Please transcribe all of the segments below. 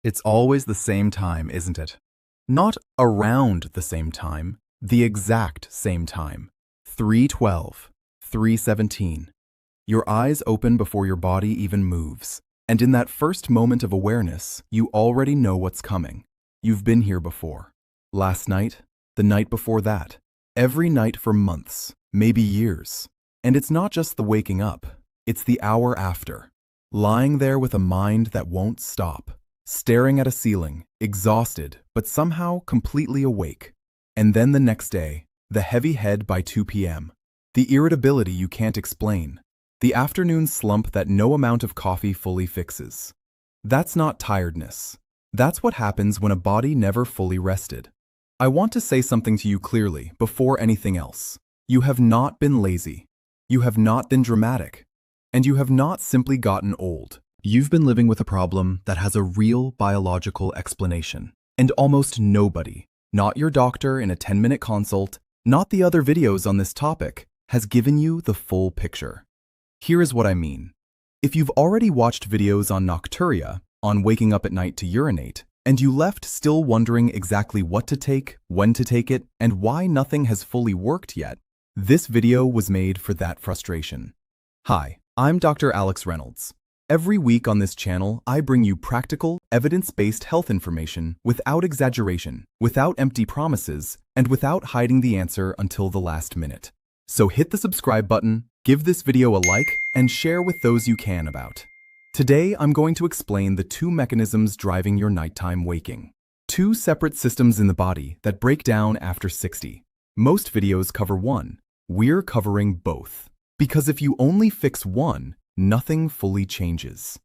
It's always the same time, isn't it? Not around the same time, the exact same time. 3:12, 3:17. Your eyes open before your body even moves. And in that first moment of awareness, you already know what's coming. You've been here before. Last night, the night before that, every night for months, maybe years. And it's not just the waking up, it's the hour after. Lying there with a mind that won't stop. Staring at a ceiling, exhausted, but somehow completely awake. And then the next day, the heavy head by 2 p.m. The irritability you can't explain. The afternoon slump that no amount of coffee fully fixes. That's not tiredness. That's what happens when a body never fully rested. I want to say something to you clearly before anything else. You have not been lazy. You have not been dramatic. And you have not simply gotten old. You've been living with a problem that has a real biological explanation. And almost nobody, not your doctor in a 10-minute consult, not the other videos on this topic, has given you the full picture. Here is what I mean. If you've already watched videos on nocturia, on waking up at night to urinate, and you left still wondering exactly what to take, when to take it, and why nothing has fully worked yet, this video was made for that frustration. Hi, I'm Dr. Alex Reynolds. Every week on this channel, I bring you practical, evidence-based health information without exaggeration, without empty promises, and without hiding the answer until the last minute. So hit the subscribe button, give this video a like, and share with those you can about. Today, I'm going to explain the two mechanisms driving your nighttime waking. Two separate systems in the body that break down after 60. Most videos cover one. We're covering both. Because if you only fix one, nothing fully changes.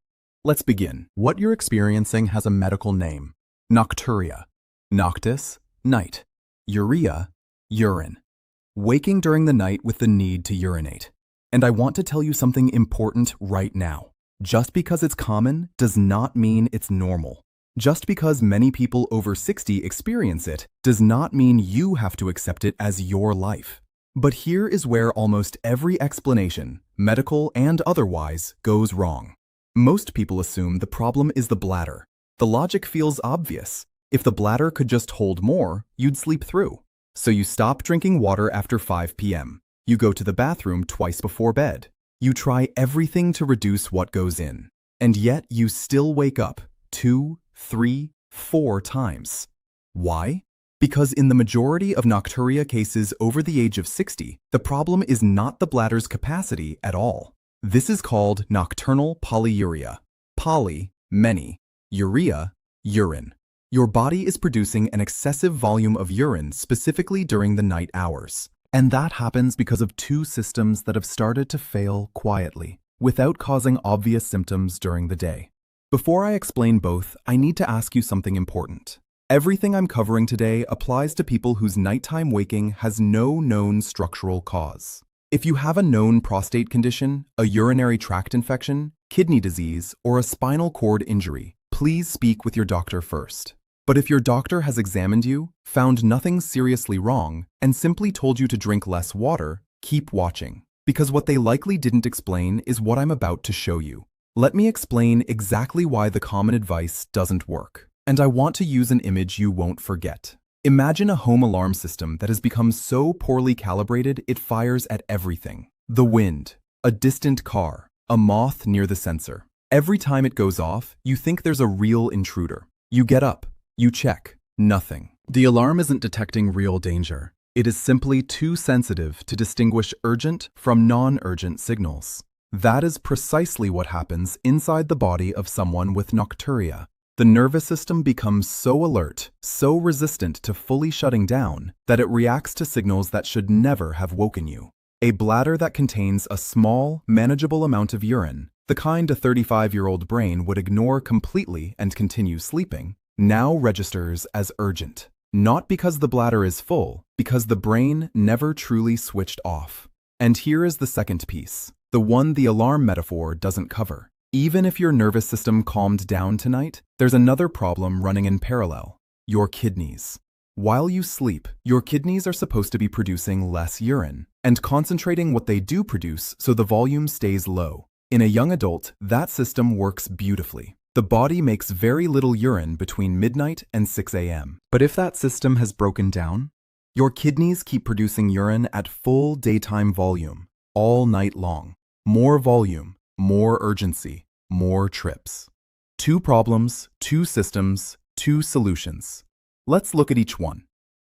Let's begin. What you're experiencing has a medical name. Nocturia. Noctus, night. Urea, urine. Waking during the night with the need to urinate. And I want to tell you something important right now. Just because it's common does not mean it's normal. Just because many people over 60 experience it does not mean you have to accept it as your life. But here is where almost every explanation, medical and otherwise, goes wrong. Most people assume the problem is the bladder. The logic feels obvious. If the bladder could just hold more, you'd sleep through. So you stop drinking water after 5 p.m. You go to the bathroom twice before bed. You try everything to reduce what goes in. And yet you still wake up 2, 3, 4 times. Why? Because in the majority of nocturia cases over the age of 60, the problem is not the bladder's capacity at all. This is called nocturnal polyuria. Poly, many. Urea, urine. Your body is producing an excessive volume of urine specifically during the night hours. And that happens because of two systems that have started to fail quietly, without causing obvious symptoms during the day. Before I explain both, I need to ask you something important. Everything I'm covering today applies to people whose nighttime waking has no known structural cause. If you have a known prostate condition, a urinary tract infection, kidney disease, or a spinal cord injury, please speak with your doctor first. But if your doctor has examined you, found nothing seriously wrong, and simply told you to drink less water, keep watching. Because what they likely didn't explain is what I'm about to show you. Let me explain exactly why the common advice doesn't work. And I want to use an image you won't forget. Imagine a home alarm system that has become so poorly calibrated it fires at everything. The wind, a distant car, a moth near the sensor. Every time it goes off, you think there's a real intruder. You get up, you check, nothing. The alarm isn't detecting real danger. It is simply too sensitive to distinguish urgent from non-urgent signals. That is precisely what happens inside the body of someone with nocturia. The nervous system becomes so alert, so resistant to fully shutting down, that it reacts to signals that should never have woken you. A bladder that contains a small, manageable amount of urine, the kind a 35-year-old brain would ignore completely and continue sleeping, now registers as urgent. Not because the bladder is full, because the brain never truly switched off. And here is the second piece, the one the alarm metaphor doesn't cover. Even if your nervous system calmed down tonight, there's another problem running in parallel: your kidneys. While you sleep, your kidneys are supposed to be producing less urine and concentrating what they do produce so the volume stays low. In a young adult, that system works beautifully. The body makes very little urine between midnight and 6 a.m. But if that system has broken down, your kidneys keep producing urine at full daytime volume, all night long. More volume, more urgency, more trips. 2 problems, 2 systems, 2 solutions. Let's look at each one.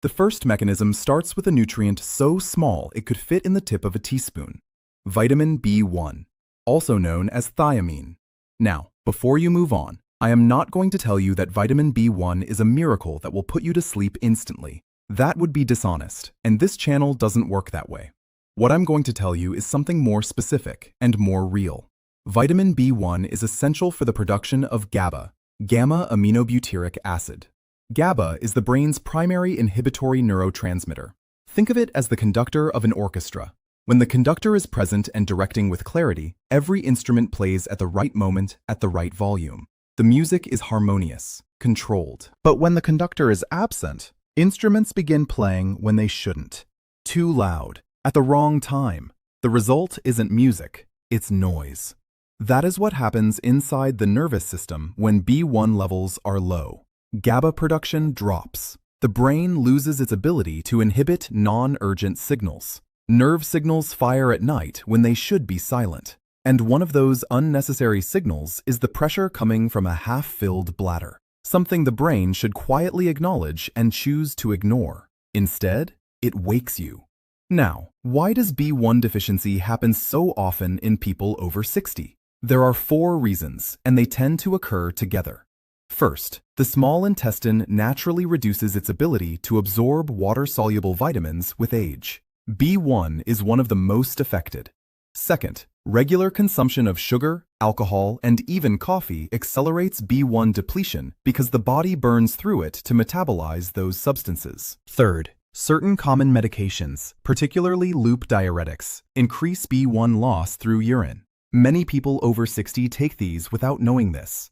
The first mechanism starts with a nutrient so small it could fit in the tip of a teaspoon. Vitamin B1, also known as thiamine. Now, before you move on, I am not going to tell you that vitamin B1 is a miracle that will put you to sleep instantly. That would be dishonest, and this channel doesn't work that way. What I'm going to tell you is something more specific and more real. Vitamin B1 is essential for the production of GABA, gamma-aminobutyric acid. GABA is the brain's primary inhibitory neurotransmitter. Think of it as the conductor of an orchestra. When the conductor is present and directing with clarity, every instrument plays at the right moment at the right volume. The music is harmonious, controlled. But when the conductor is absent, instruments begin playing when they shouldn't. Too loud, at the wrong time. The result isn't music, it's noise. That is what happens inside the nervous system when B1 levels are low. GABA production drops. The brain loses its ability to inhibit non-urgent signals. Nerve signals fire at night when they should be silent. And one of those unnecessary signals is the pressure coming from a half-filled bladder, something the brain should quietly acknowledge and choose to ignore. Instead, it wakes you. Now, why does B1 deficiency happen so often in people over 60? There are 4 reasons, and they tend to occur together. First, the small intestine naturally reduces its ability to absorb water-soluble vitamins with age. B1 is one of the most affected. Second, regular consumption of sugar, alcohol, and even coffee accelerates B1 depletion because the body burns through it to metabolize those substances. Third, certain common medications, particularly loop diuretics, increase B1 loss through urine. Many people over 60 take these without knowing this.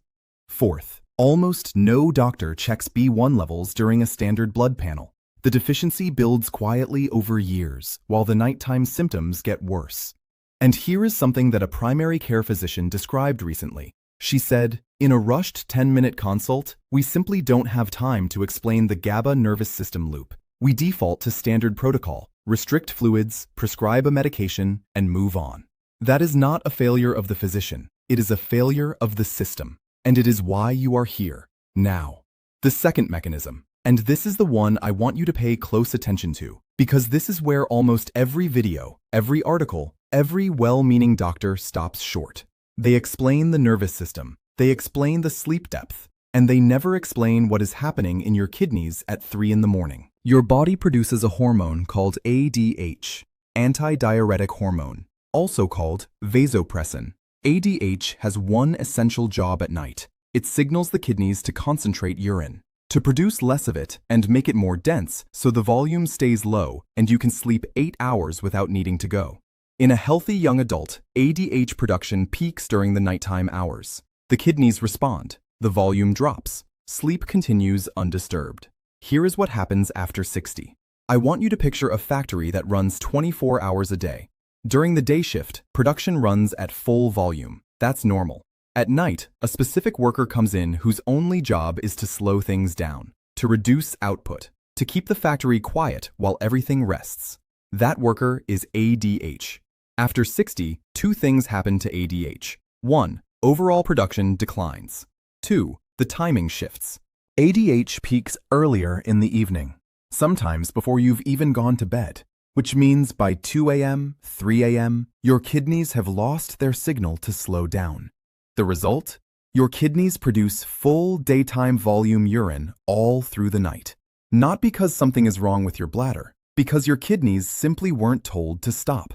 Fourth, almost no doctor checks B1 levels during a standard blood panel. The deficiency builds quietly over years, while the nighttime symptoms get worse. And here is something that a primary care physician described recently. She said, "In a rushed 10-minute consult, we simply don't have time to explain the GABA nervous system loop. We default to standard protocol, restrict fluids, prescribe a medication, and move on." That is not a failure of the physician. It is a failure of the system. And it is why you are here, now. The second mechanism. And this is the one I want you to pay close attention to, because this is where almost every video, every article, every well-meaning doctor stops short. They explain the nervous system, they explain the sleep depth, and they never explain what is happening in your kidneys at 3 in the morning. Your body produces a hormone called ADH, antidiuretic hormone, also called vasopressin. ADH has one essential job at night. It signals the kidneys to concentrate urine, to produce less of it and make it more dense so the volume stays low and you can sleep 8 hours without needing to go. In a healthy young adult, ADH production peaks during the nighttime hours. The kidneys respond, the volume drops, sleep continues undisturbed. Here is what happens after 60. I want you to picture a factory that runs 24 hours a day. During the day shift, production runs at full volume. That's normal. At night, a specific worker comes in whose only job is to slow things down, to reduce output, to keep the factory quiet while everything rests. That worker is ADH. After 60, 2 things happen to ADH. 1. Overall production declines. 2. The timing shifts. ADH peaks earlier in the evening, sometimes before you've even gone to bed, which means by 2 a.m., 3 a.m., your kidneys have lost their signal to slow down. The result? Your kidneys produce full daytime volume urine all through the night. Not because something is wrong with your bladder, because your kidneys simply weren't told to stop.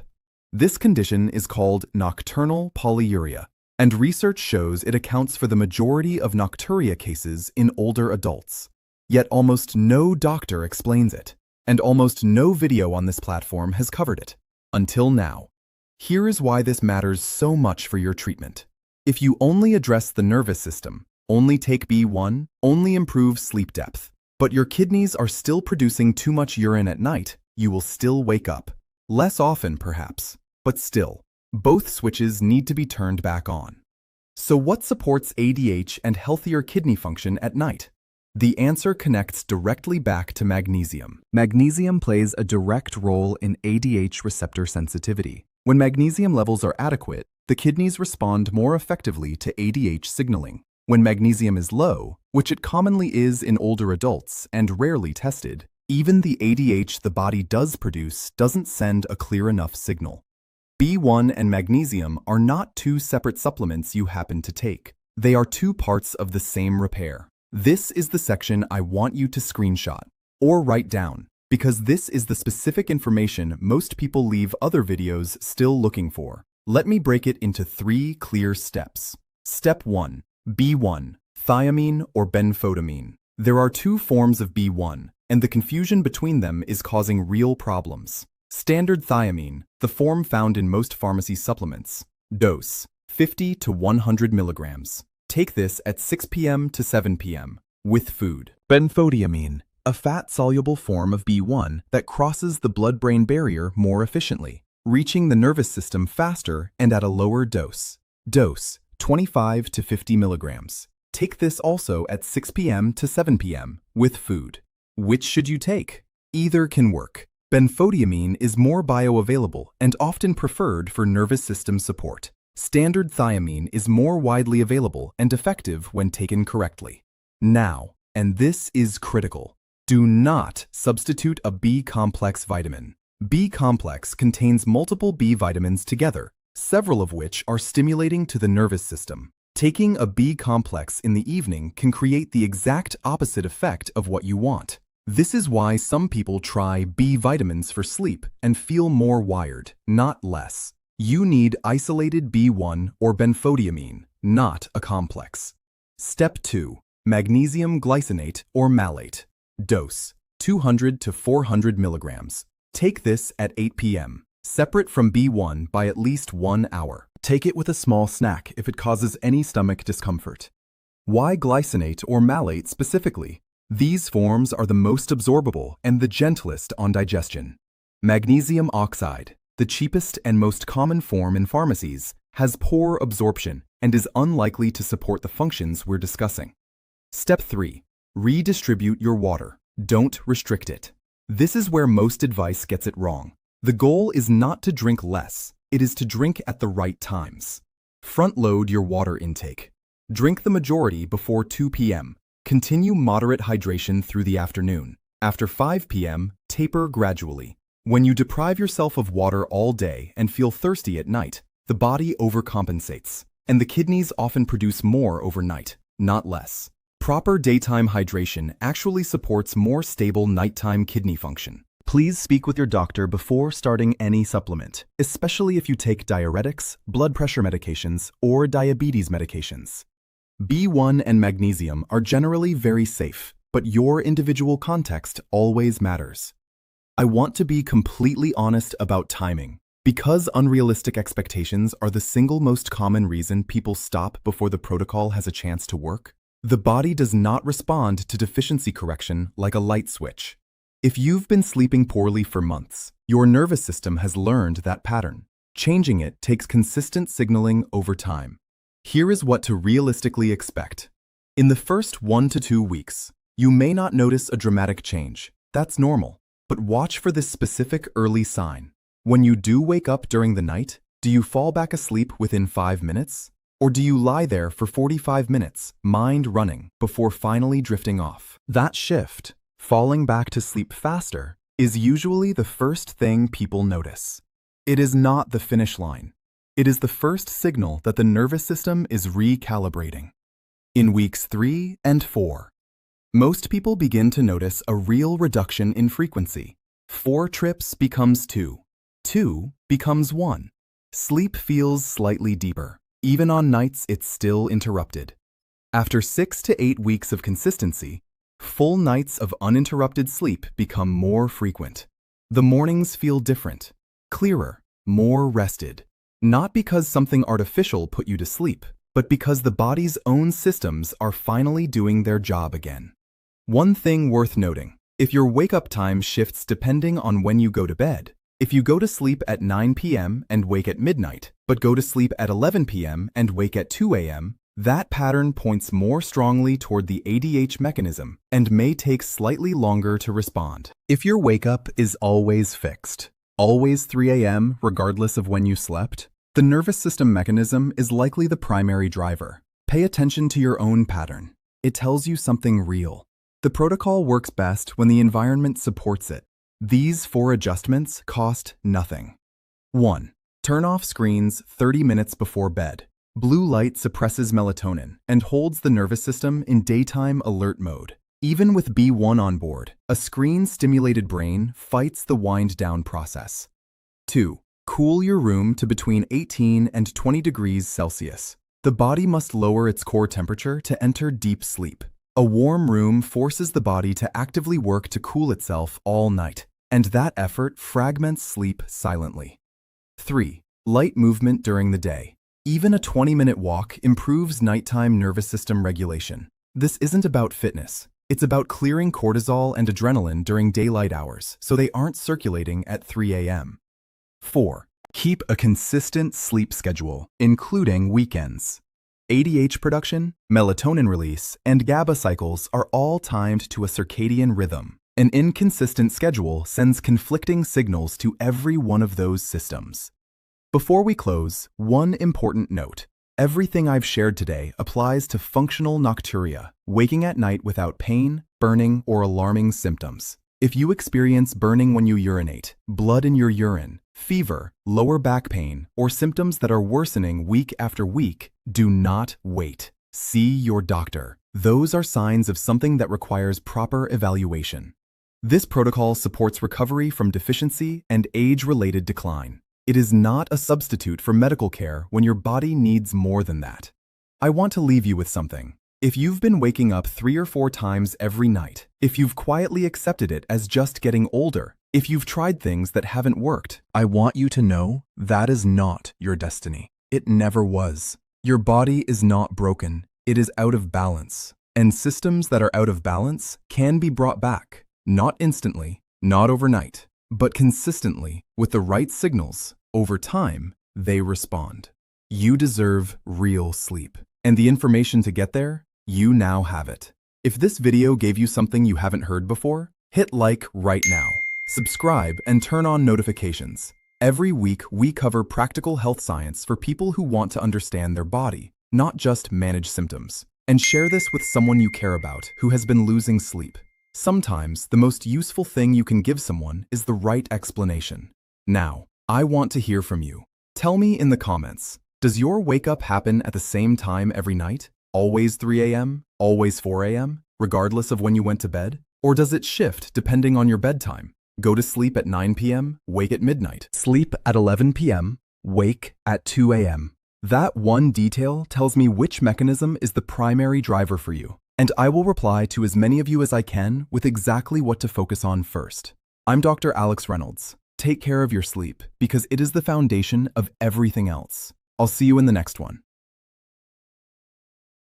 This condition is called nocturnal polyuria, and research shows it accounts for the majority of nocturia cases in older adults. Yet almost no doctor explains it, and almost no video on this platform has covered it. Until now. Here is why this matters so much for your treatment. If you only address the nervous system, only take B1, only improve sleep depth, but your kidneys are still producing too much urine at night, you will still wake up. Less often, perhaps, but still, both switches need to be turned back on. So what supports ADH and healthier kidney function at night? The answer connects directly back to magnesium. Magnesium plays a direct role in ADH receptor sensitivity. When magnesium levels are adequate, the kidneys respond more effectively to ADH signaling. When magnesium is low, which it commonly is in older adults and rarely tested, even the ADH the body does produce doesn't send a clear enough signal. B1 and magnesium are not two separate supplements you happen to take. They are two parts of the same repair. This is the section I want you to screenshot or write down, because this is the specific information most people leave other videos still looking for. Let me break it into 3 clear steps. Step 1. B1, thiamine or benfotiamine. There are 2 forms of B1, and the confusion between them is causing real problems. Standard thiamine, the form found in most pharmacy supplements. Dose, 50 to 100 milligrams. Take this at 6 p.m. to 7 p.m. with food. Benfotiamine, a fat-soluble form of B1 that crosses the blood-brain barrier more efficiently, reaching the nervous system faster and at a lower dose. Dose, 25 to 50 milligrams. Take this also at 6 p.m. to 7 p.m. with food. Which should you take? Either can work. Benfotiamine is more bioavailable and often preferred for nervous system support. Standard thiamine is more widely available and effective when taken correctly. Now, and this is critical, do not substitute a B-complex vitamin. B-complex contains multiple B vitamins together, several of which are stimulating to the nervous system. Taking a B-complex in the evening can create the exact opposite effect of what you want. This is why some people try B vitamins for sleep and feel more wired, not less. You need isolated B1 or benfotiamine, not a complex. Step 2. Magnesium glycinate or malate. Dose, 200 to 400 milligrams. Take this at 8 p.m., separate from B1 by at least 1 hour. Take it with a small snack if it causes any stomach discomfort. Why glycinate or malate specifically? These forms are the most absorbable and the gentlest on digestion. Magnesium oxide, the cheapest and most common form in pharmacies, has poor absorption and is unlikely to support the functions we're discussing. Step 3. Redistribute your water. Don't restrict it. This is where most advice gets it wrong. The goal is not to drink less, it is to drink at the right times. Front-load your water intake. Drink the majority before 2 p.m. Continue moderate hydration through the afternoon. After 5 p.m., taper gradually. When you deprive yourself of water all day and feel thirsty at night, the body overcompensates, and the kidneys often produce more overnight, not less. Proper daytime hydration actually supports more stable nighttime kidney function. Please speak with your doctor before starting any supplement, especially if you take diuretics, blood pressure medications, or diabetes medications. B1 and magnesium are generally very safe, but your individual context always matters. I want to be completely honest about timing. Because unrealistic expectations are the single most common reason people stop before the protocol has a chance to work, the body does not respond to deficiency correction like a light switch. If you've been sleeping poorly for months, your nervous system has learned that pattern. Changing it takes consistent signaling over time. Here is what to realistically expect. In the first 1 to 2 weeks, you may not notice a dramatic change. That's normal. But watch for this specific early sign. When you do wake up during the night, do you fall back asleep within 5 minutes? Or do you lie there for 45 minutes, mind running, before finally drifting off? That shift, falling back to sleep faster, is usually the first thing people notice. It is not the finish line. It is the first signal that the nervous system is recalibrating. In weeks 3 and 4, most people begin to notice a real reduction in frequency. 4 trips becomes 2. 2 becomes 1. Sleep feels slightly deeper. Even on nights it's still interrupted. After 6 to 8 weeks of consistency, full nights of uninterrupted sleep become more frequent. The mornings feel different, clearer, more rested. Not because something artificial put you to sleep, but because the body's own systems are finally doing their job again. One thing worth noting, if your wake-up time shifts depending on when you go to bed, If you go to sleep at 9 p.m. and wake at midnight, but go to sleep at 11 p.m. and wake at 2 a.m., that pattern points more strongly toward the ADH mechanism and may take slightly longer to respond. If your wake-up is always fixed, always 3 a.m. regardless of when you slept, the nervous system mechanism is likely the primary driver. Pay attention to your own pattern. It tells you something real. The protocol works best when the environment supports it. These 4 adjustments cost nothing. 1. Turn off screens 30 minutes before bed. Blue light suppresses melatonin and holds the nervous system in daytime alert mode. Even with B1 on board, a screen-stimulated brain fights the wind-down process. 2. Cool your room to between 18 and 20 degrees Celsius. The body must lower its core temperature to enter deep sleep. A warm room forces the body to actively work to cool itself all night, and that effort fragments sleep silently. 3. Light movement during the day. Even a 20-minute walk improves nighttime nervous system regulation. This isn't about fitness. It's about clearing cortisol and adrenaline during daylight hours so they aren't circulating at 3 a.m. 4. Keep a consistent sleep schedule, including weekends. ADH production, melatonin release, and GABA cycles are all timed to a circadian rhythm. An inconsistent schedule sends conflicting signals to every one of those systems. Before we close, one important note. Everything I've shared today applies to functional nocturia, waking at night without pain, burning, or alarming symptoms. If you experience burning when you urinate, blood in your urine, fever, lower back pain, or symptoms that are worsening week after week, do not wait. See your doctor. Those are signs of something that requires proper evaluation. This protocol supports recovery from deficiency and age-related decline. It is not a substitute for medical care when your body needs more than that. I want to leave you with something. If you've been waking up 3 or 4 times every night, if you've quietly accepted it as just getting older, if you've tried things that haven't worked, I want you to know that is not your destiny. It never was. Your body is not broken. It is out of balance. And systems that are out of balance can be brought back. Not instantly, not overnight, but consistently with the right signals. Over time, they respond. You deserve real sleep. And the information to get there, you now have it. If this video gave you something you haven't heard before, hit like right now. Subscribe and turn on notifications. Every week, we cover practical health science for people who want to understand their body, not just manage symptoms. And share this with someone you care about who has been losing sleep. Sometimes, the most useful thing you can give someone is the right explanation. Now, I want to hear from you. Tell me in the comments, does your wake-up happen at the same time every night? Always 3 a.m., always 4 a.m., regardless of when you went to bed? Or does it shift depending on your bedtime? Go to sleep at 9 p.m., wake at midnight. Sleep at 11 p.m., wake at 2 a.m. That one detail tells me which mechanism is the primary driver for you, and I will reply to as many of you as I can with exactly what to focus on first. I'm Dr. Alex Reynolds. Take care of your sleep because it is the foundation of everything else. I'll see you in the next one.